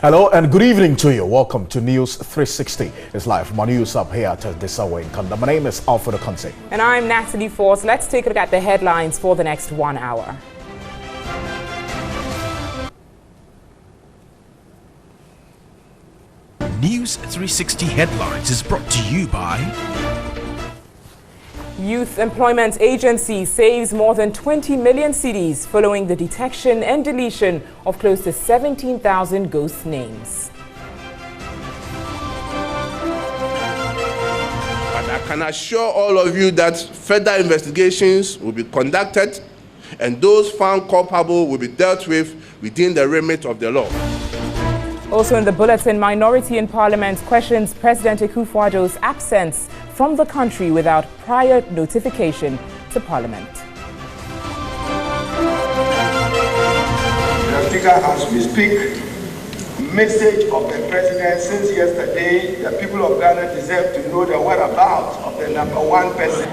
Hello and good evening to you. Welcome to News 360. It's live from our news up here at this hour in Kanda. My name is Alfred Okanse. And I'm Natalie Force. Let's take a look at the headlines for the next 1 hour. News 360 Headlines is brought to you by Youth Employment Agency saves more than 20 million cedis following the detection and deletion of close to 17,000 ghost names. But I can assure all of you that further investigations will be conducted and those found culpable will be dealt with within the remit of the law. Also in the bulletin, minority in Parliament questions President Akufo-Addo's absence from the country without prior notification to Parliament. The Speaker, as we speak, message of the President since yesterday, the people of Ghana deserve to know the whereabouts of the number one person.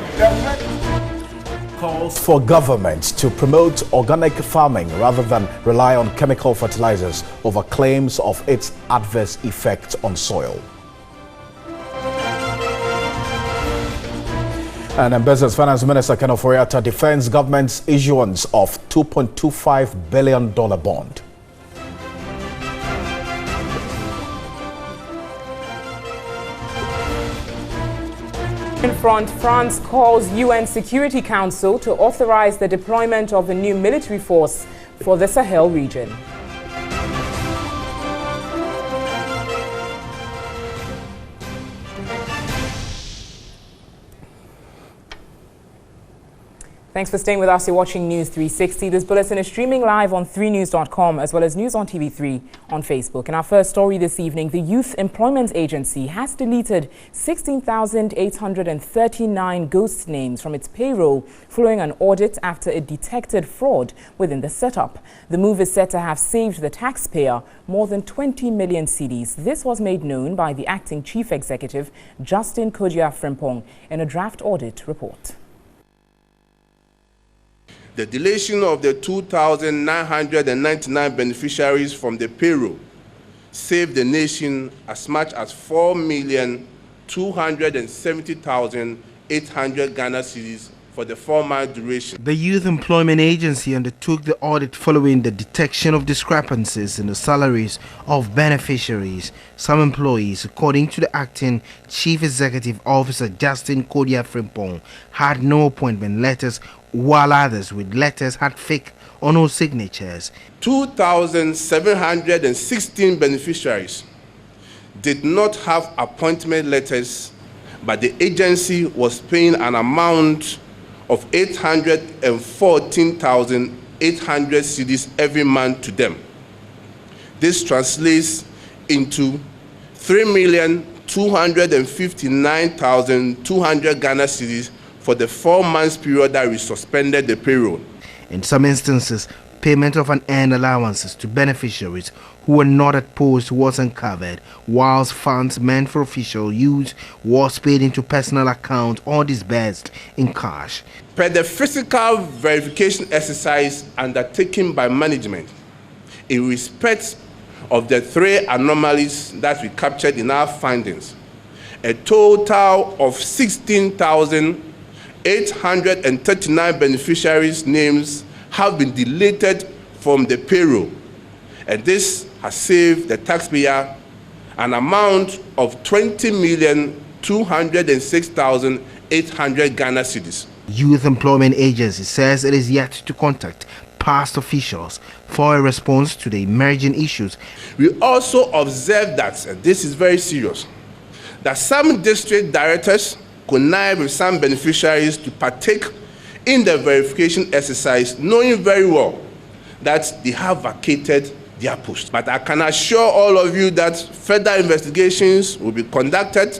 Calls for government to promote organic farming rather than rely on chemical fertilizers over claims of its adverse effect on soil. And Business Finance Minister Ken Ofori-Atta defends government's issuance of $2.25 billion bond. In front, France calls UN Security Council to authorize the deployment of a new military force for the Sahel region. Thanks for staying with us. You're watching News 360. This bulletin is streaming live on 3news.com as well as News on TV3 on Facebook. In our first story this evening, the Youth Employment Agency has deleted 16,839 ghost names from its payroll following an audit after it detected fraud within the setup. The move is said to have saved the taxpayer more than 20 million cedis. This was made known by the acting chief executive, Justin Kodia-Frimpong, in a draft audit report. The deletion of the 2,999 beneficiaries from the payroll saved the nation as much as 4,270,800 Ghana cedis for the 4-month duration. The Youth Employment Agency undertook the audit following the detection of discrepancies in the salaries of beneficiaries. Some employees, according to the acting Chief Executive Officer Justin Kodia-Frimpong, had no appointment letters, while others with letters had fake or no signatures. 2,716 beneficiaries did not have appointment letters, but the agency was paying an amount of 814,800 cedis every month to them. This translates into 3,259,200 Ghana cedis for the 4 months period that we suspended the payroll. In some instances, payment of unearned allowances to beneficiaries who were not at post was uncovered, whilst funds meant for official use was paid into personal account or disbursed in cash. Per the physical verification exercise undertaken by management, in respect of the 3 anomalies that we captured in our findings, a total of 16,839 beneficiaries' names have been deleted from the payroll, and this has saved the taxpayer an amount of 20,206,800 Ghana cedis. Youth Employment Agency says it is yet to contact past officials for a response to the emerging issues. We also observed that, and this is very serious, that some district directors connive with some beneficiaries to partake in the verification exercise, knowing very well that they have vacated their post. But I can assure all of you that further investigations will be conducted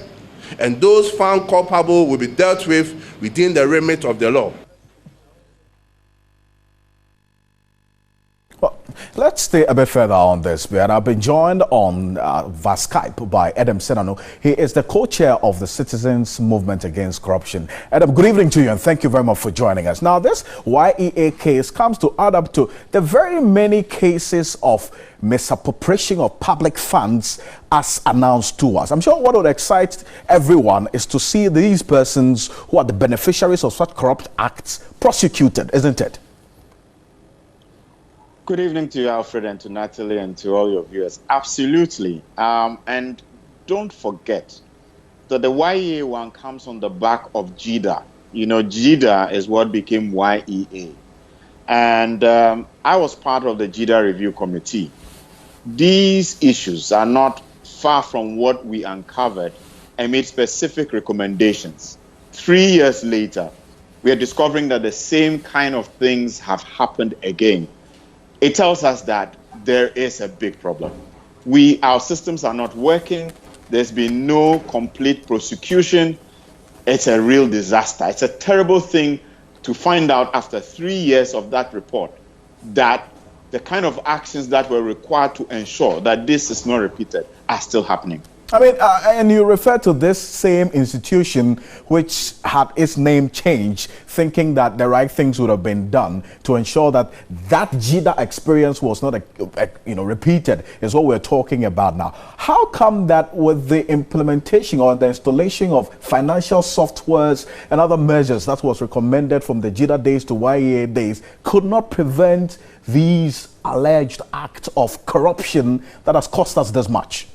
and those found culpable will be dealt with within the remit of the law. Well, Let's stay a bit further on this, and I've been joined on via Skype by Adam Senano. He is the co-chair of the Citizens Movement Against Corruption. Adam, good evening to you, and thank you very much for joining us. Now, this YEA case comes to add up to the very many cases of misappropriation of public funds as announced to us. I'm sure what would excite everyone is to see these persons who are the beneficiaries of such corrupt acts prosecuted, isn't it? Good evening to you, Alfred, and to Natalie, and to all your viewers. Absolutely. And don't forget that the YEA one comes on the back of JIDA. You know, JIDA is what became YEA. And I was part of the JIDA review committee. These issues are not far from what we uncovered and made specific recommendations. 3 years later, we are discovering that the same kind of things have happened again. It tells us that there is a big problem. Our systems are not working. There's been no complete prosecution. It's a real disaster. It's a terrible thing to find out after 3 years of that report that the kind of actions that were required to ensure that this is not repeated are still happening. I mean, and you refer to this same institution which had its name changed, thinking that the right things would have been done to ensure that that JIDA experience was not, repeated, is what we're talking about now. How come that with the implementation or the installation of financial softwares and other measures that was recommended from the JIDA days to YEA days could not prevent these alleged acts of corruption that has cost us this much?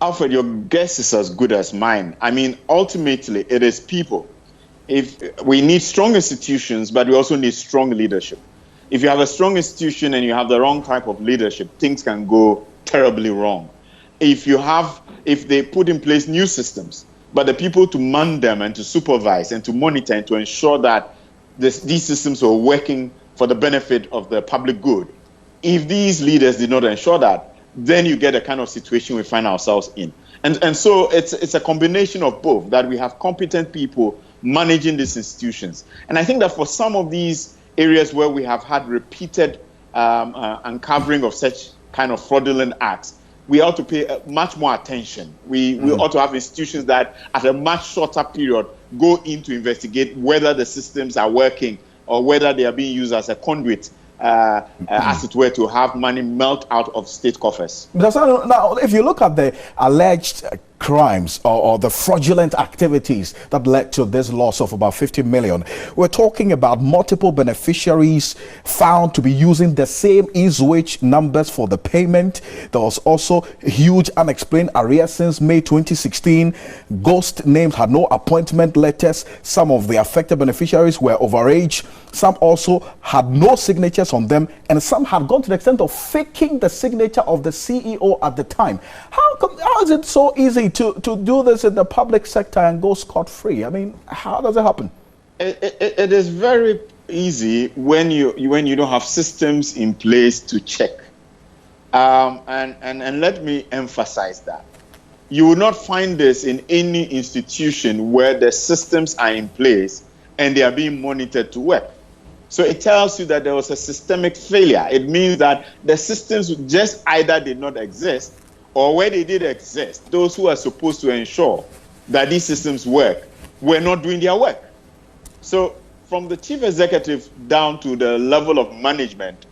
Alfred, your guess is as good as mine. I mean, ultimately, it is people. If we need strong institutions, but we also need strong leadership. If you have a strong institution and you have the wrong type of leadership, things can go terribly wrong. If they put in place new systems, but the people to man them and to supervise and to monitor and to ensure that these systems are working for the benefit of the public good, if these leaders did not ensure that, then you get a kind of situation we find ourselves in. And so it's a combination of both, that we have competent people managing these institutions. And I think that for some of these areas where we have had repeated uncovering of such kind of fraudulent acts, we ought to pay much more attention. We ought to have institutions that at a much shorter period go in to investigate whether the systems are working or whether they are being used as a conduit, as it were, to have money melt out of state coffers. Now, if you look at the alleged crimes or the fraudulent activities that led to this loss of about 50 million, we're talking about multiple beneficiaries found to be using the same each numbers for the payment. There was also huge unexplained arrears since May 2016. Ghost names had no appointment letters. Some of the affected beneficiaries were overage. Some also had no signatures on them, and some had gone to the extent of faking the signature of the CEO at the time. How is it so easy to do this in the public sector and go scot-free? I mean, how does it happen? It is very easy when you don't have systems in place to check. And let me emphasize that. You will not find this in any institution where the systems are in place and they are being monitored to work. So it tells you that there was a systemic failure. It means that the systems just either did not exist, or where they did exist, those who are supposed to ensure that these systems work were not doing their work. So from the chief executive down to the level of management,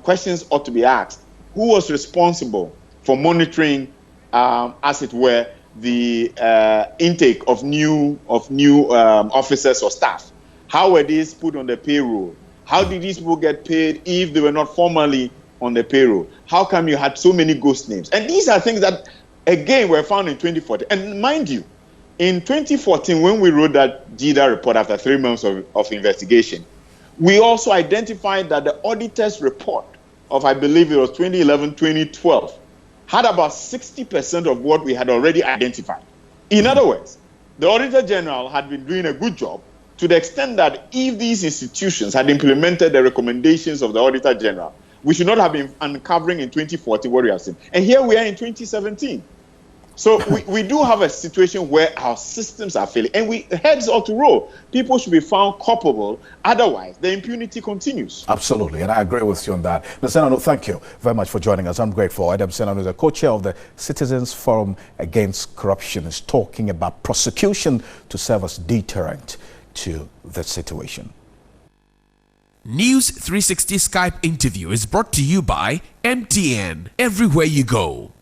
questions ought to be asked. Who was responsible for monitoring, as it were, the intake of new officers or staff? How were these put on the payroll? How did these people get paid if they were not formally on the payroll? How come you had so many ghost names? And these are things that, again, were found in 2014. And mind you, in 2014, when we wrote that JIDA report after 3 months of investigation, we also identified that the auditor's report of, I believe it was 2011, 2012, had about 60% of what we had already identified. In other words, the Auditor General had been doing a good job to the extent that if these institutions had implemented the recommendations of the Auditor General, we should not have been uncovering in 2014 what we have seen. And here we are in 2017. So we do have a situation where our systems are failing, and heads ought to roll. People should be found culpable. Otherwise, the impunity continues. Absolutely, and I agree with you on that. Mr. Senano, thank you very much for joining us. I'm grateful. Adam Senano is the co-chair of the Citizens Forum Against Corruption, is talking about prosecution to serve as deterrent to the situation. News 360 Skype interview is brought to you by MTN. Everywhere you go.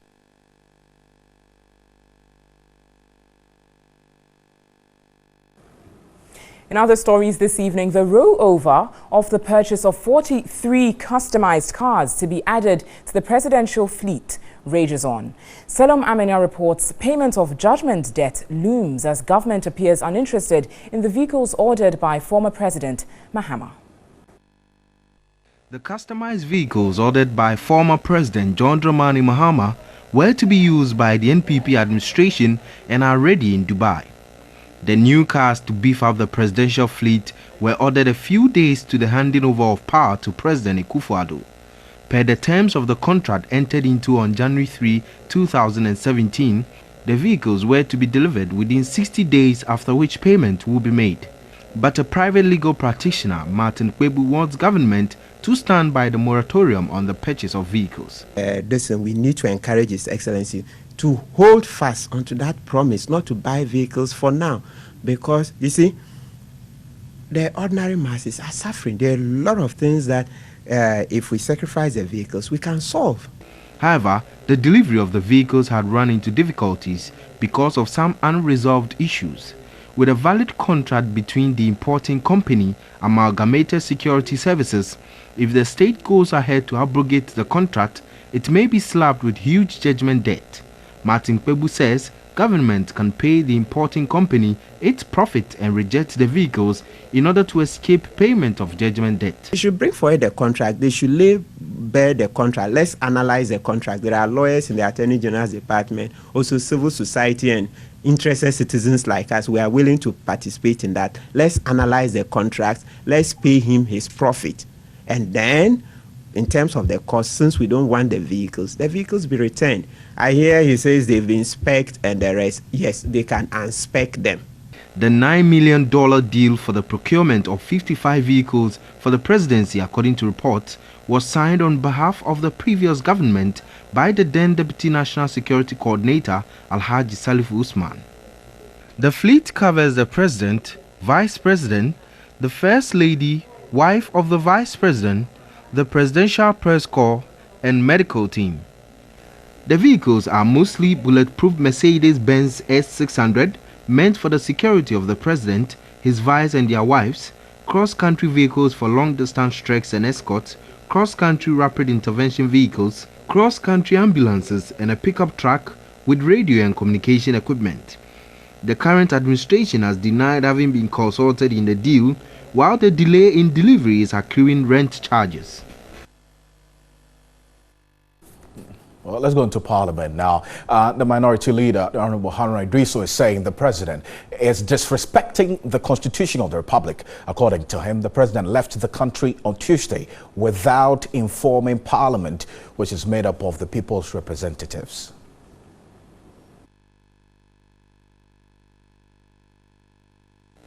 In other stories this evening, the rollover of the purchase of 43 customized cars to be added to the presidential fleet rages on. Selom Amenia reports payment of judgment debt looms as government appears uninterested in the vehicles ordered by former President Mahama. The customized vehicles ordered by former President John Dramani Mahama were to be used by the NPP administration and are ready in Dubai. The new cars to beef up the presidential fleet were ordered a few days to the handing over of power to President Akufo-Addo. Per the terms of the contract entered into on January 3, 2017, the vehicles were to be delivered within 60 days, after which payment will be made. But a private legal practitioner, Martin Kwebu, wants government to stand by the moratorium on the purchase of vehicles. We need to encourage His Excellency to hold fast onto that promise not to buy vehicles for now, because you see, the ordinary masses are suffering. There are a lot of things that if we sacrifice the vehicles, we can solve. However, the delivery of the vehicles had run into difficulties because of some unresolved issues. With a valid contract between the importing company, Amalgamated Security Services, if the state goes ahead to abrogate the contract, it may be slapped with huge judgment debt. Martin Kwebu says government can pay the importing company its profit and reject the vehicles in order to escape payment of judgment debt. They should bring forward the contract. They should lay bare the contract. Let's analyze the contract. There are lawyers in the Attorney General's department, also civil society and interested citizens like us. We are willing to participate in that. Let's analyze the contract. Let's pay him his profit. And then, in terms of the cost, since we don't want the vehicles be returned. I hear he says they've inspected and the rest. Yes, they can inspect them. The $9 million deal for the procurement of 55 vehicles for the presidency, according to reports, was signed on behalf of the previous government by the then Deputy National Security Coordinator, Alhaji Salif Usman. The fleet covers the President, Vice President, the First Lady, wife of the Vice President, the Presidential Press Corps, and medical team. The vehicles are mostly bulletproof Mercedes-Benz S600 meant for the security of the President, his vice and their wives, cross-country vehicles for long-distance treks and escorts, cross-country rapid intervention vehicles, cross-country ambulances, and a pickup truck with radio and communication equipment. The current administration has denied having been consulted in the deal, while the delay in delivery is accruing rent charges. Well, let's go into Parliament now. The Minority Leader, the Honorable Haruna Idrisu, is saying the President is disrespecting the Constitution of the Republic. According to him, the President left the country on Tuesday without informing Parliament, which is made up of the people's representatives.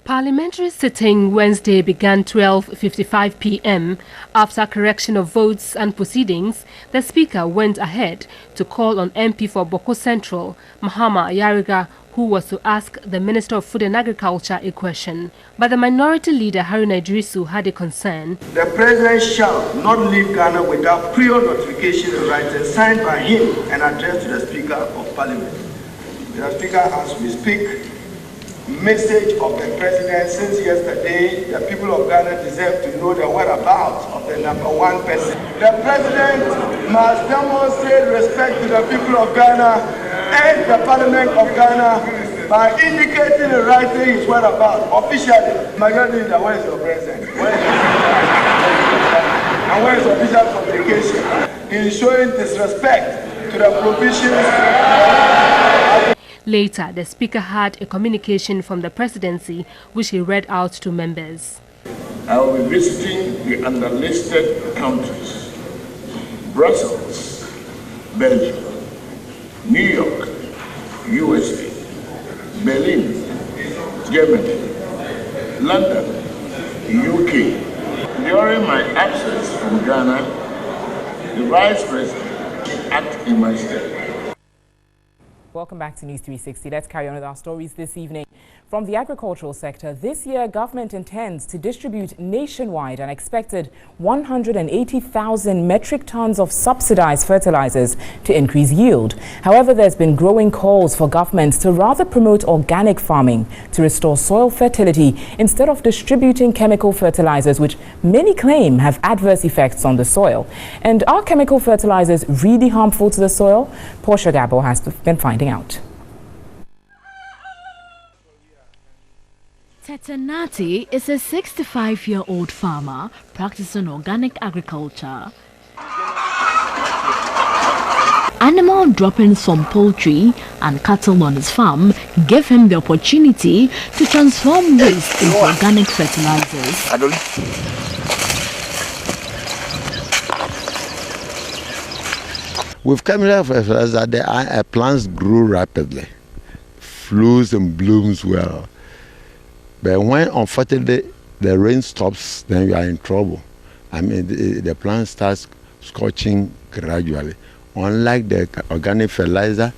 Parliamentary sitting Wednesday began 12:55 p.m. After correction of votes and proceedings, the Speaker went ahead to call on MP for Boko Central, Mahama Yariga, who was to ask the Minister of Food and Agriculture a question. But the Minority Leader Haruna Idrisu had a concern. The President shall not leave Ghana without prior notification in writing signed by him and addressed to the Speaker of Parliament. The Speaker, as we speak, message of the President since yesterday, the people of Ghana deserve to know the whereabouts of the #1 person. The President must demonstrate respect to the people of Ghana and the Parliament of Ghana by indicating in writing his whereabouts officially. Majority Leader, where is your President? And where is official communication in showing disrespect to the provisions? Later, the Speaker had a communication from the Presidency, which he read out to members. I will be visiting the underlisted countries: Brussels, Belgium, New York, USA, Berlin, Germany, London, UK. During my absence from Ghana, the Vice President acted in my stead. Welcome back to News 360. Let's carry on with our stories this evening. From the agricultural sector, this year government intends to distribute nationwide an expected 180,000 metric tons of subsidized fertilizers to increase yield. However, there's been growing calls for governments to rather promote organic farming to restore soil fertility instead of distributing chemical fertilizers, which many claim have adverse effects on the soil. And are chemical fertilizers really harmful to the soil? Portia Gabo has been finding out. Tetenati is a 65-year-old farmer practicing organic agriculture. Animal droppings from poultry and cattle on his farm give him the opportunity to transform waste into organic fertilizers. With chemical fertilizer, the plants grow rapidly, flows and blooms well. But when unfortunately the rain stops, then you are in trouble. I mean, the plant starts scorching gradually. Unlike the organic fertilizer,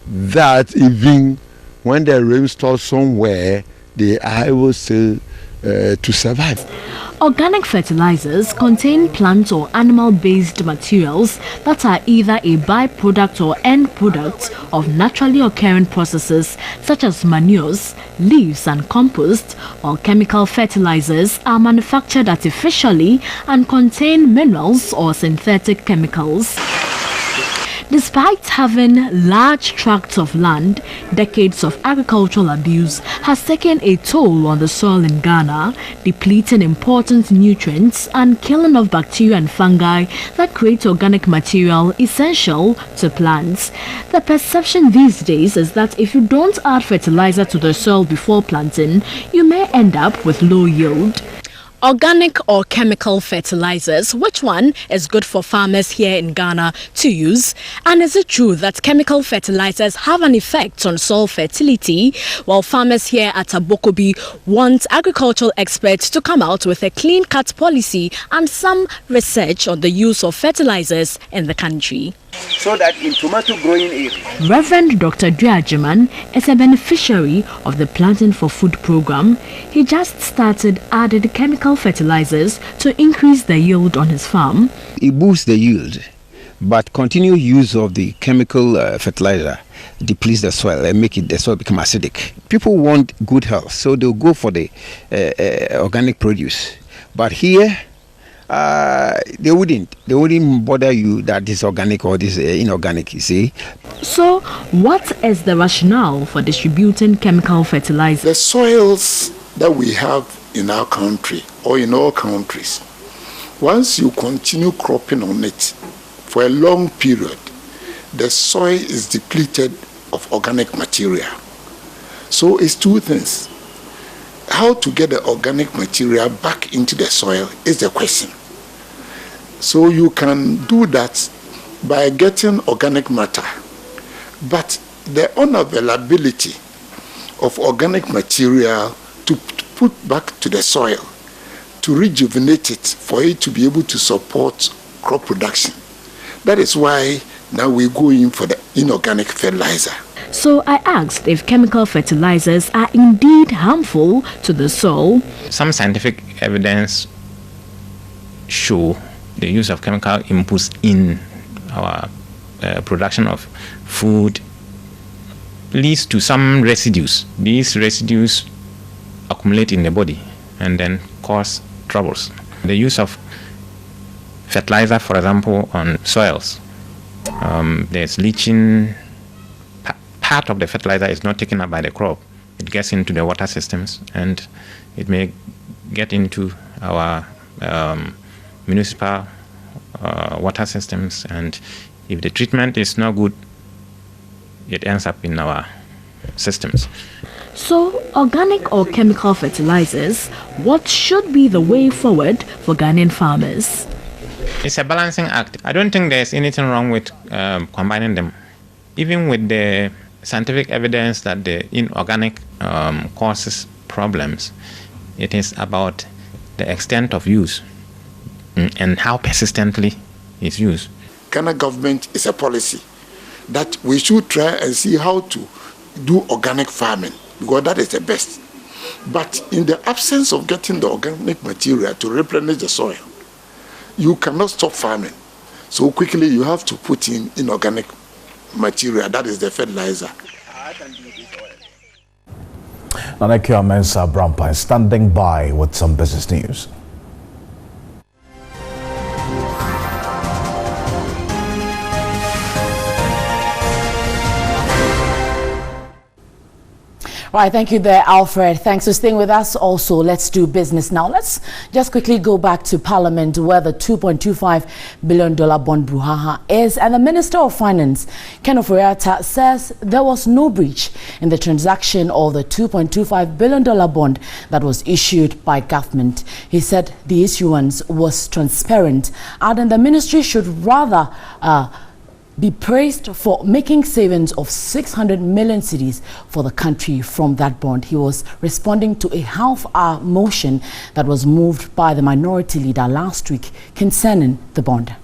that even when the rain stops somewhere, they are able to survive. Organic fertilizers contain plant or animal-based materials that are either a byproduct or end product of naturally occurring processes such as manures, leaves and compost, while chemical fertilizers are manufactured artificially and contain minerals or synthetic chemicals. Despite having large tracts of land, decades of agricultural abuse has taken a toll on the soil in Ghana, depleting important nutrients and killing off bacteria and fungi that create organic material essential to plants. The perception these days is that if you don't add fertilizer to the soil before planting, you may end up with low yield. Organic or chemical fertilizers, which one is good for farmers here in Ghana to use? And is it true that chemical fertilizers have an effect on soil fertility? While farmers here at Abokobi want agricultural experts to come out with a clean-cut policy and some research on the use of fertilizers in the country. So that in tomato growing area. Reverend Dr. Duajiman is a beneficiary of the Planting for Food program. He just started adding chemical fertilizers to increase the yield on his farm. It boosts the yield, but continued use of the chemical fertilizer depletes the soil and make the soil become acidic. People want good health, so they'll go for the organic produce. But here, they wouldn't bother you that this organic or this inorganic, you see. So what is the rationale for distributing chemical fertilizers? The soils that we have in our country or in all countries, once you continue cropping on it for a long period, the soil is depleted of organic material. So it's two things. How to get the organic material back into the soil is the question. So you can do that by getting organic matter. But the unavailability of organic material to put back to the soil, to rejuvenate it, for it to be able to support crop production. That is why now we go in for the inorganic fertilizer. So I asked if chemical fertilizers are indeed harmful to the soil. Some scientific evidence show the use of chemical inputs in our production of food leads to some residues. These residues accumulate in the body and then cause troubles. The use of fertilizer, for example, on soils, there's leaching. Part of the fertilizer is not taken up by the crop. It gets into the water systems and it may get into our municipal water systems, and if the treatment is not good, it ends up in our systems. So, organic or chemical fertilizers, what should be the way forward for Ghanaian farmers? It's a balancing act. I don't think there's anything wrong with combining them. Even with the scientific evidence that the inorganic causes problems. It is about the extent of use and how persistently it's used. Ghana government is a policy that we should try and see how to do organic farming, because that is the best. But in the absence of getting the organic material to replenish the soil, you cannot stop farming. So quickly you have to put in inorganic material, that is the fertilizer. Nanekia Mensa Brampa is standing by with some business news. Right, thank you there, Alfred. Thanks for staying with us. Also, let's do business now. Let's just quickly go back to Parliament, where the $2.25 billion bond brouhaha is. And the Minister of Finance, Ken Ofori-Atta, says there was no breach in the transaction of the $2.25 billion bond that was issued by government. He said the issuance was transparent, adding the ministry should rather be praised for making savings of 600 million cedis for the country from that bond. He was responding to a half-hour motion that was moved by the minority leader last week concerning the bond.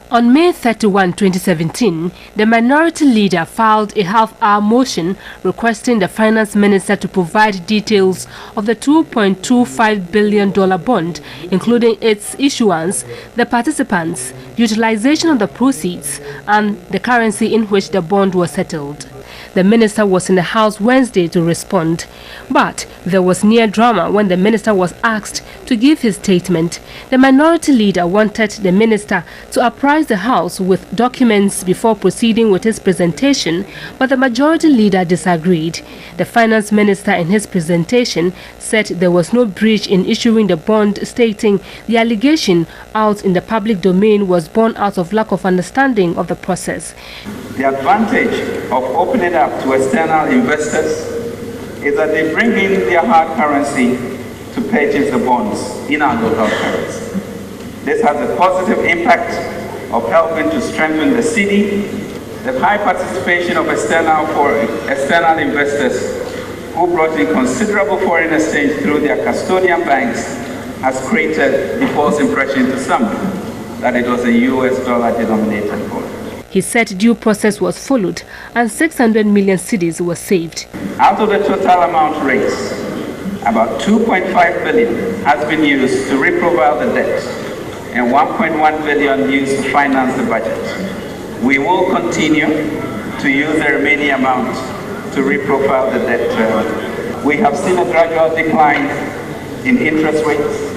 On May 31, 2017, the minority leader filed a half-hour motion requesting the finance minister to provide details of the $2.25 billion bond, including its issuance, the participants, utilization of the proceeds, and the currency in which the bond was settled. The minister was in the House Wednesday to respond, but there was near drama when the minister was asked to give his statement. The minority leader wanted the minister to apprise the House with documents before proceeding with his presentation, but the majority leader disagreed. The finance minister in his presentation said there was no breach in issuing the bond, stating the allegation out in the public domain was born out of lack of understanding of the process. The advantage of opening up to external investors is that they bring in their hard currency to purchase the bonds in our local currency. This has a positive impact of helping to strengthen the city. The high participation of external investors who brought in considerable foreign exchange through their custodian banks has created the false impression to some that it was a US dollar denominated bond. He said due process was followed and 600 million cedis were saved. Out of the total amount raised, about 2.5 billion has been used to reprofile the debt and 1.1 billion used to finance the budget. We will continue to use the remaining amount to reprofile the debt. We have seen a gradual decline in interest rates,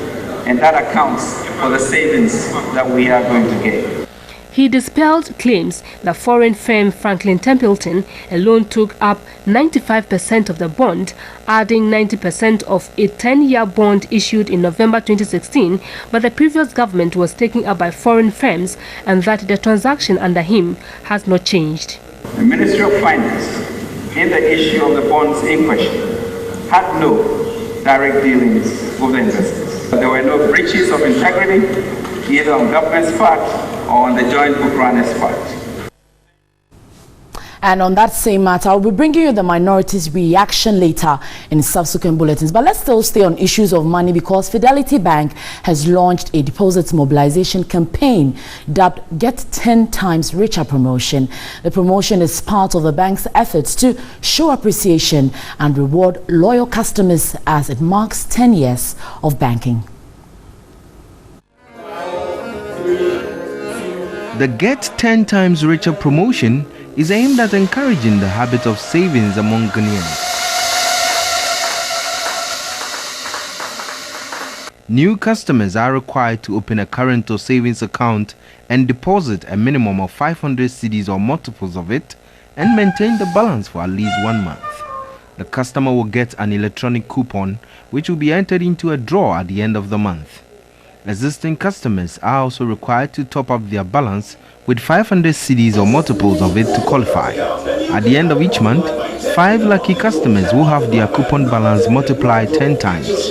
and that accounts for the savings that we are going to gain. He dispelled claims that foreign firm Franklin Templeton alone took up 95% of the bond, adding 90% of a 10-year bond issued in November 2016, but the previous government was taken up by foreign firms and that the transaction under him has not changed. The Ministry of Finance, in the issue of the bonds in question, had no direct dealings with the investors. There were no breaches of integrity, either on government's part or on the joint book runner's part. And on that same matter, I'll be bringing you the minority's reaction later in subsequent bulletins. But let's still stay on issues of money, because Fidelity Bank has launched a deposits mobilization campaign dubbed Get 10 Times Richer promotion. The promotion is part of the bank's efforts to show appreciation and reward loyal customers as it marks 10 years of banking. The Get 10 Times Richer promotion is aimed at encouraging the habit of savings among Ghanaians. New customers are required to open a current or savings account and deposit a minimum of 500 cedis or multiples of it and maintain the balance for at least 1 month. The customer will get an electronic coupon which will be entered into a draw at the end of the month. Existing customers are also required to top up their balance with 500 cedis or multiples of it to qualify. At the end of each month, 5 lucky customers will have their coupon balance multiplied 10 times.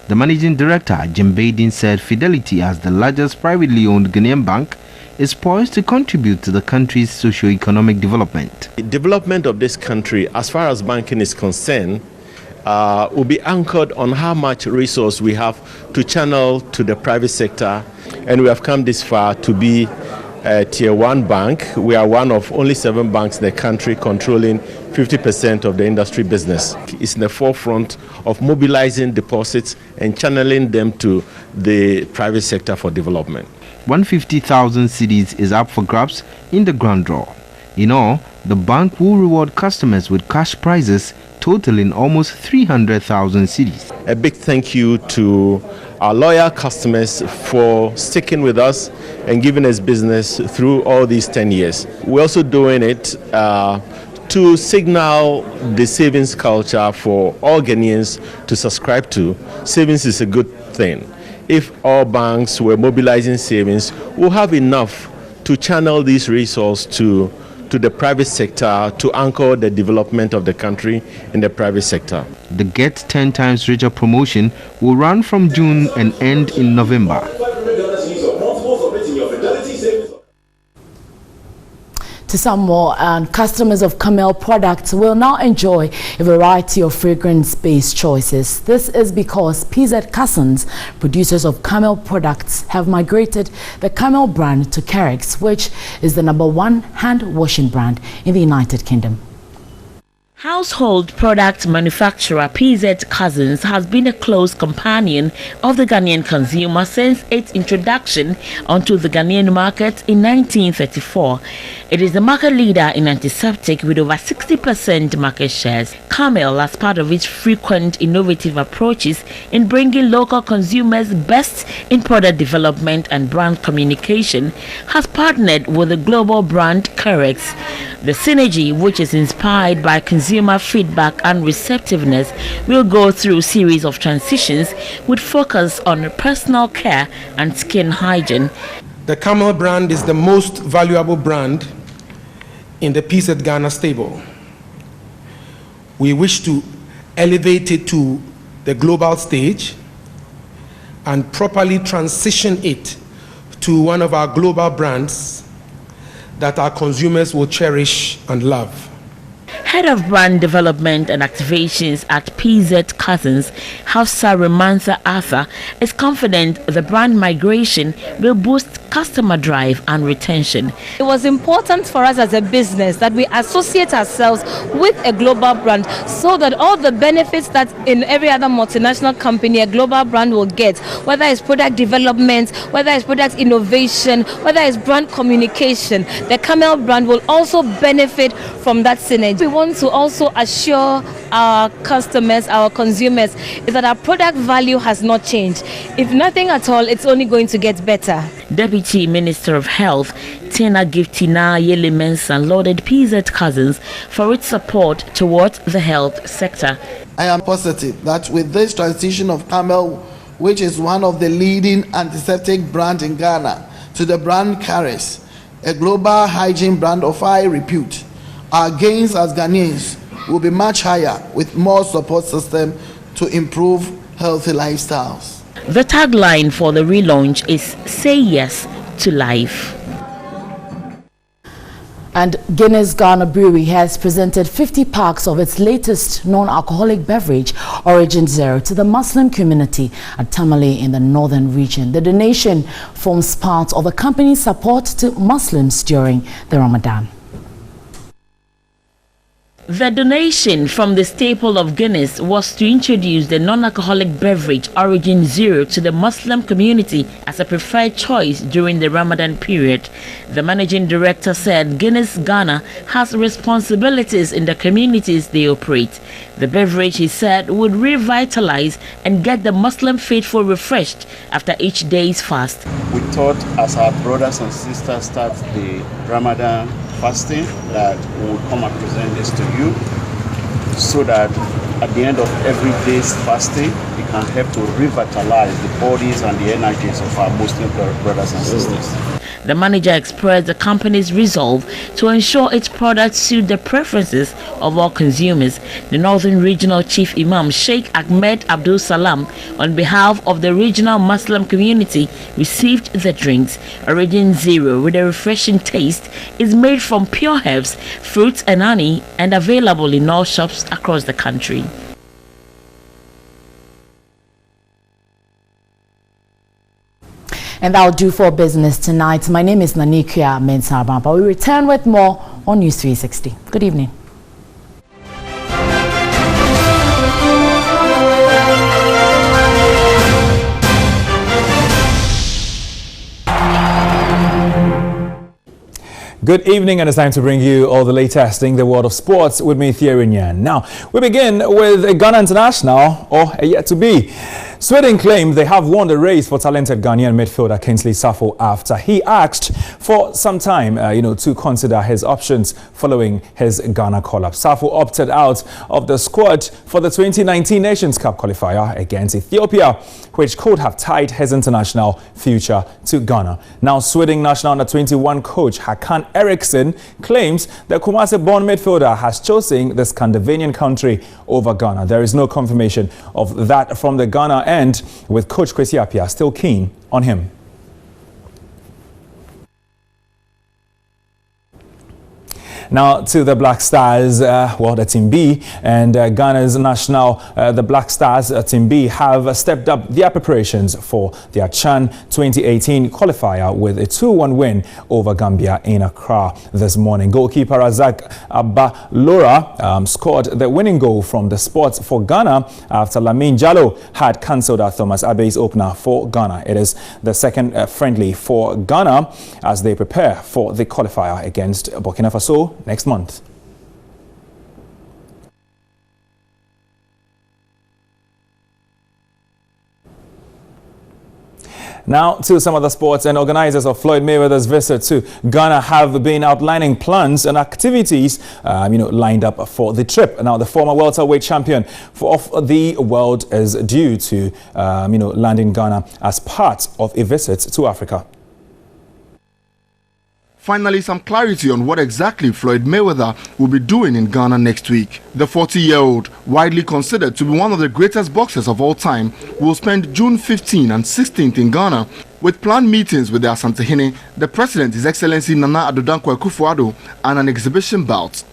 The managing director, Jim Badin, said Fidelity, as the largest privately owned Ghanaian bank, is poised to contribute to the country's socio-economic development. The development of this country, as far as banking is concerned, will be anchored on how much resource we have to channel to the private sector. And we have come this far to be a tier 1 bank. We are one of only 7 banks in the country controlling 50% of the industry business. It's in the forefront of mobilizing deposits and channeling them to the private sector for development. 150,000 cedis is up for grabs in the grand draw. In all, the bank will reward customers with cash prizes totaling almost 300,000 cedis. A big thank you to our loyal customers for sticking with us and giving us business through all these 10 years. We're also doing it to signal the savings culture for all Ghanaians to subscribe to. Savings is a good thing. If all banks were mobilizing savings, we'll have enough to channel these resources to the private sector to anchor the development of the country in the private sector. The Get 10 Times Richer promotion will run from June and end in November. To some more, customers of Camel products will now enjoy a variety of fragrance-based choices. This is because PZ Cousins, producers of Camel products, have migrated the Camel brand to Kerix, which is the #1 hand-washing brand in the United Kingdom. Household product manufacturer PZ Cousins has been a close companion of the Ghanaian consumer since its introduction onto the Ghanaian market in 1934. It is the market leader in antiseptic with over 60% market shares. Camel, as part of its frequent innovative approaches in bringing local consumers best in product development and brand communication, has partnered with the global brand Kerix. The synergy, which is inspired by consumer feedback and receptiveness, will go through a series of transitions with focus on personal care and skin hygiene. The Camel brand is the most valuable brand in the PZ Ghana stable. We wish to elevate it to the global stage and properly transition it to one of our global brands that our consumers will cherish and love. Head of Brand Development and Activations at PZ Cousins, Hafsa Remantha Arthur, is confident the brand migration will boost customer drive and retention. It was important for us as a business that we associate ourselves with a global brand so that all the benefits that in every other multinational company a global brand will get, whether it's product development, whether it's product innovation, whether it's brand communication, the Camel brand will also benefit from that synergy. We want to also assure our customers, our consumers, is that our product value has not changed. If nothing at all, it's only going to get better. Deputy Minister of Health Tina Giftina Yele Mensah lauded PZ Cousins for its support towards the health sector. I am positive that with this transition of Camel, which is one of the leading antiseptic brands in Ghana, to the brand Kerix, a global hygiene brand of high repute, our gains as Ghanaians will be much higher with more support system to improve healthy lifestyles. The tagline for the relaunch is "Say Yes to Life." And Guinness Ghana Brewery has presented 50 packs of its latest non-alcoholic beverage, Origin Zero, to the Muslim community at Tamale in the northern region. The donation forms part of the company's support to Muslims during the Ramadan. The donation from the staple of Guinness was to introduce the non-alcoholic beverage Origin Zero to the Muslim community as a preferred choice during the Ramadan period. The managing director said Guinness Ghana has responsibilities in the communities they operate. The beverage, he said, would revitalize and get the Muslim faithful refreshed after each day's fast. We thought as our brothers and sisters start the Ramadan fasting that we would come and present this to you so that at the end of every day's fasting it can help to revitalize the bodies and the energies of our Muslim brothers and sisters. The manager expressed the company's resolve to ensure its products suit the preferences of all consumers. The Northern Regional Chief Imam Sheikh Ahmed Abdul Salam, on behalf of the regional Muslim community, received the drinks. Origin Zero, with a refreshing taste, is made from pure herbs, fruits and honey, and available in all shops across the country. And that'll do for business tonight. My name is Nanikia Mensarbamba. We return with more on News 360. Good evening. Good evening, and it's time to bring you all the latest in the world of sports with me, Thierry Nyan. Now, we begin with a Ghana international, or a yet to be. Sweden claimed they have won the race for talented Ghanaian midfielder Kingsley Safo after he asked for some time, to consider his options following his Ghana call-up. Safo opted out of the squad for the 2019 Nations Cup qualifier against Ethiopia, which could have tied his international future to Ghana. Now, Sweden national under-21 coach Hakan Eriksson claims the Kumasi-born midfielder has chosen the Scandinavian country over Ghana. There is no confirmation of that from the Ghana end, with coach Kwesi Appiah still keen on him. Now to the Black Stars, the Team B, and Ghana's national, the Black Stars Team B have stepped up their preparations for their Chan 2018 qualifier with a 2-1 win over Gambia in Accra this morning. Goalkeeper Razak Abalora scored the winning goal from the spot for Ghana after Lamine Jallow had cancelled out Thomas Abbey's opener for Ghana. It is the second friendly for Ghana as they prepare for the qualifier against Burkina Faso next month. Now to some other sports, and organizers of Floyd Mayweather's visit to Ghana have been outlining plans and activities lined up for the trip. Now the former welterweight champion of the world is due to land in Ghana as part of a visit to Africa. Finally, some clarity on what exactly Floyd Mayweather will be doing in Ghana next week. The 40-year-old, widely considered to be one of the greatest boxers of all time, will spend June 15 and 16th in Ghana with planned meetings with the Asantehene, the President, His Excellency Nana Addo Dankwa Akufo-Addo, and an exhibition bout.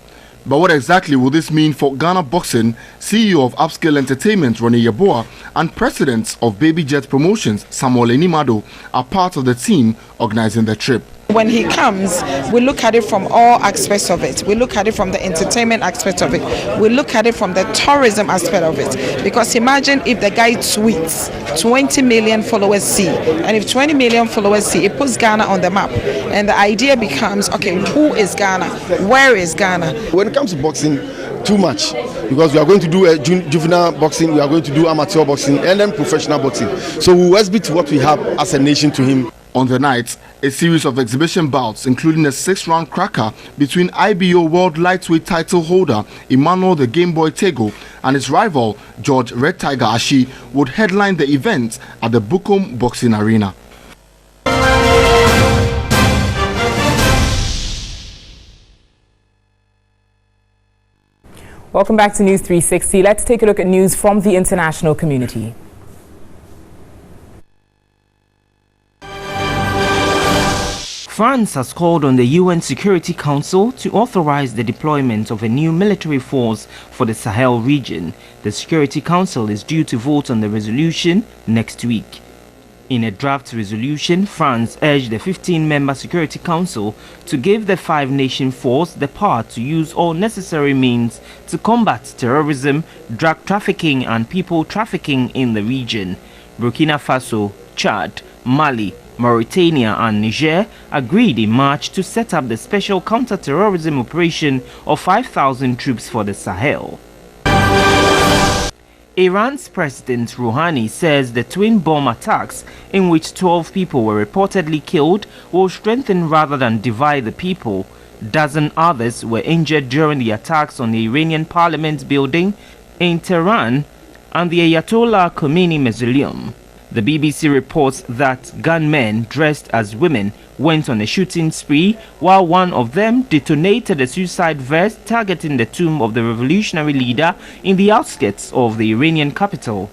But what exactly will this mean for Ghana Boxing? CEO of Upscale Entertainment, Ronnie Yeboah, and President of Baby Jet Promotions, Samuel Enimado, are part of the team organizing the trip. When he comes, we look at it from all aspects of it. We look at it from the entertainment aspect of it. We look at it from the tourism aspect of it. Because imagine if the guy tweets, 20 million followers see. And if 20 million followers see, it puts Ghana on the map. And the idea becomes, okay, who is Ghana? Where is Ghana? When it comes to boxing, too much. Because we are going to do juvenile boxing, we are going to do amateur boxing, and then professional boxing. So we will exhibit what we have as a nation to him. On the night, a series of exhibition bouts, including a 6-round cracker between IBO World Lightweight title holder Emmanuel the Game Boy Tego and his rival George Red Tiger Ashi, would headline the event at the Bukom Boxing Arena. Welcome back to News 360. Let's take a look at news from the international community. France has called on the UN Security Council to authorize the deployment of a new military force for the Sahel region. The Security Council is due to vote on the resolution next week. In a draft resolution, France urged the 15-member Security Council to give the 5-nation force the power to use all necessary means to combat terrorism, drug trafficking and people trafficking in the region. Burkina Faso, Chad, Mali, Mauritania and Niger agreed in March to set up the special counter-terrorism operation of 5,000 troops for the Sahel. Iran's President Rouhani says the twin bomb attacks, in which 12 people were reportedly killed, will strengthen rather than divide the people. Dozen others were injured during the attacks on the Iranian Parliament building in Tehran and the Ayatollah Khomeini Mausoleum. The BBC reports that gunmen dressed as women went on a shooting spree, while one of them detonated a suicide vest targeting the tomb of the revolutionary leader in the outskirts of the Iranian capital.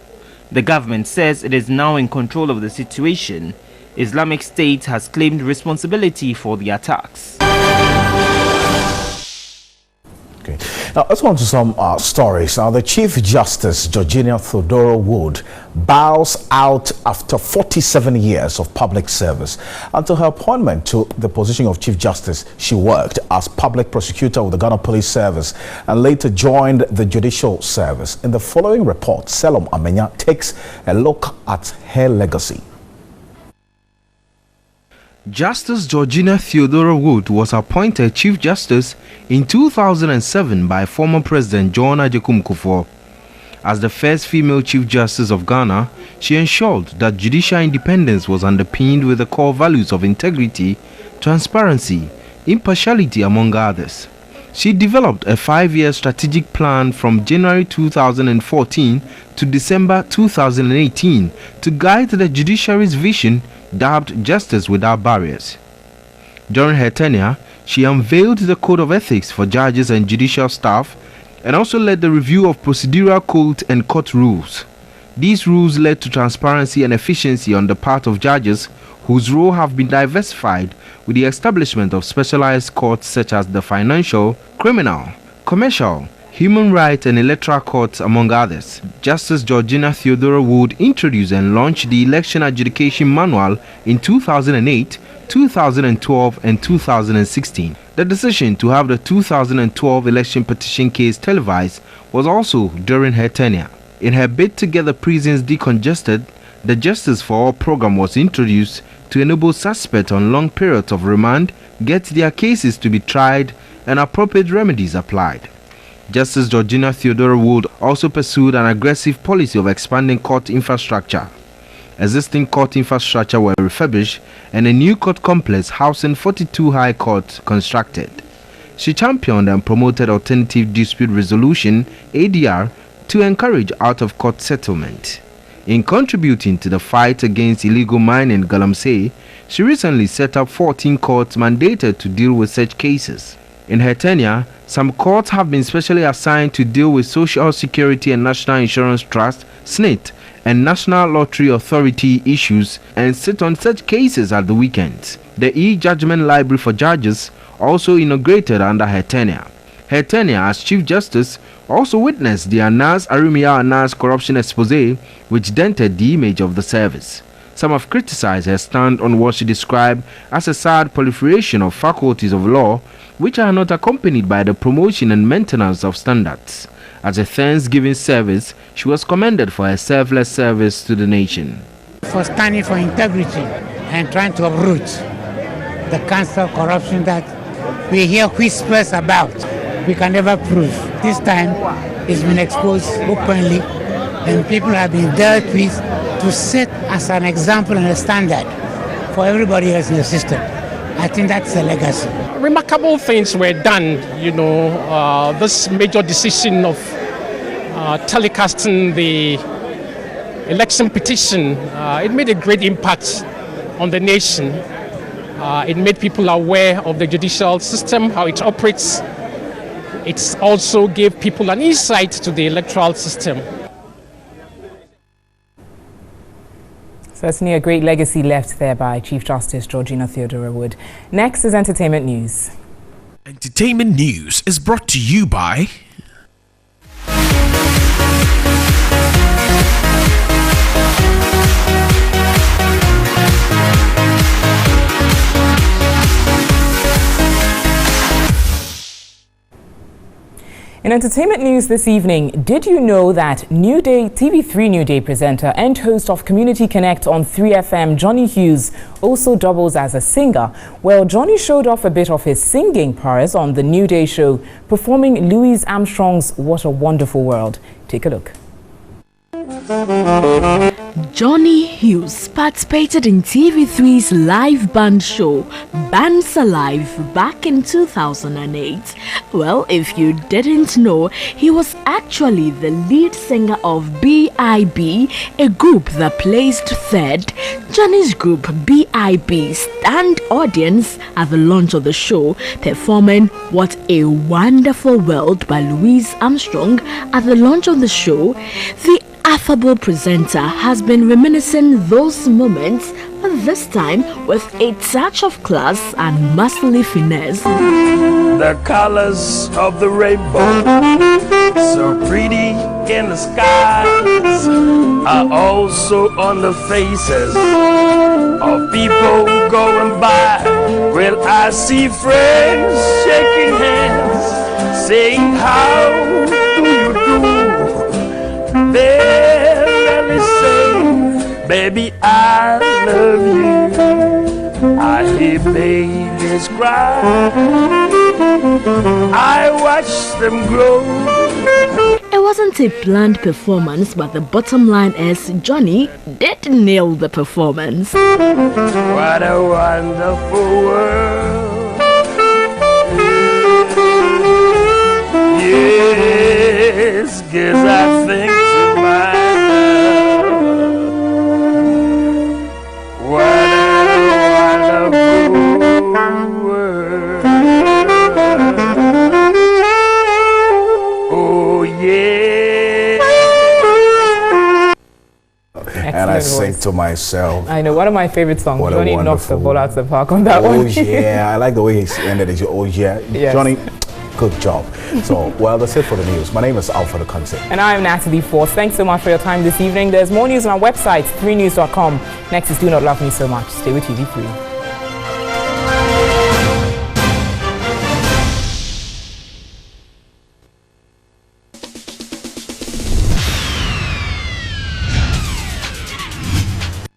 The government says it is now in control of the situation. Islamic State has claimed responsibility for the attacks. Okay. Now let's go on to some stories. Now the Chief Justice Georgina Theodora Wood bows out after 47 years of public service. Until her appointment to the position of Chief Justice, she worked as public prosecutor with the Ghana Police Service and later joined the Judicial Service. In the following report, Selom Amenya takes a look at her legacy. Justice Georgina Theodora Wood was appointed Chief Justice in 2007 by former President John Agyekum Kufuor. As the first female Chief Justice of Ghana, she ensured that judicial independence was underpinned with the core values of integrity, transparency, impartiality, among others. She developed a 5-year strategic plan from January 2014 to December 2018 to guide the judiciary's vision dubbed Justice Without Barriers. During her tenure, she unveiled the Code of Ethics for judges and judicial staff and also led the review of procedural code and court rules. These rules led to transparency and efficiency on the part of judges whose roles have been diversified with the establishment of specialized courts such as the Financial, Criminal, Commercial, Human Rights and Electoral Courts, among others. Justice Georgina Theodora Wood introduced and launched the Election Adjudication Manual in 2008, 2012 and 2016. The decision to have the 2012 election petition case televised was also during her tenure. In her bid to get the prisons decongested, the Justice for All program was introduced to enable suspects on long periods of remand get their cases to be tried and appropriate remedies applied. Justice Georgina Theodora Wood also pursued an aggressive policy of expanding court infrastructure. Existing court infrastructure were refurbished and a new court complex housing 42 high courts constructed. She championed and promoted alternative dispute resolution (ADR) to encourage out-of-court settlement. In contributing to the fight against illegal mining in Galamsey, she recently set up 14 courts mandated to deal with such cases. In her tenure, some courts have been specially assigned to deal with Social Security and National Insurance Trust, SNIT, and National Lottery Authority issues and sit on such cases at the weekends. The e-Judgment Library for Judges also inaugurated under her tenure. Her tenure as Chief Justice also witnessed the Anas Arimia Anas corruption expose, which dented the image of the service. Some have criticized her stand on what she described as a sad proliferation of faculties of law, which are not accompanied by the promotion and maintenance of standards. As a Thanksgiving service, she was commended for her selfless service to the nation. For standing for integrity and trying to uproot the cancer of corruption that we hear whispers about, we can never prove. This time it's been exposed openly and people have been dealt with to set as an example and a standard for everybody else in the system. I think that's a legacy. Remarkable things were done, this major decision of telecasting the election petition, it made a great impact on the nation. It made people aware of the judicial system, how it operates. It also gave people an insight to the electoral system. Certainly a great legacy left there by Chief Justice Georgina Theodora Wood. Next is entertainment news. Entertainment news is brought to you by In entertainment news this evening, did you know that New Day TV3 New Day presenter and host of Community Connect on 3FM, Johnny Hughes, also doubles as a singer? Well, Johnny showed off a bit of his singing prowess on the New Day show, performing Louis Armstrong's What a Wonderful World. Take a look. Johnny Hughes participated in TV3's live band show, Bands Alive, back in 2008. Well, if you didn't know, he was actually the lead singer of B.I.B., a group that placed third. Johnny's group B.I.B. stand audience at the launch of the show, performing What a Wonderful World by Louis Armstrong. At the launch of the show, the affable presenter has been reminiscing those moments, but this time with a touch of class and masterly finesse. The colors of the rainbow, so pretty in the skies, are also on the faces of people going by. Well, I see friends shaking hands, saying, how do you do? They're really saying, baby, I love you. I hear babies cry, I watch them grow. It wasn't a planned performance, but the bottom line is Johnny did nail the performance. What a wonderful world. Yes, 'cause I think to myself, what a wonderful world. Oh yeah. And I sing to myself. I know, one of my favorite songs. What Johnny knocked the ball out of the park on that one. Oh yeah, I like the way he ended it. Oh yeah, Yes. Johnny, good job. So, well, that's it for the news. My name is Alfred Okonse. And I'm Natalie Force. Thanks so much for your time this evening. There's more news on our website, 3news.com. Next is Do Not Love Me So Much. Stay with TV3.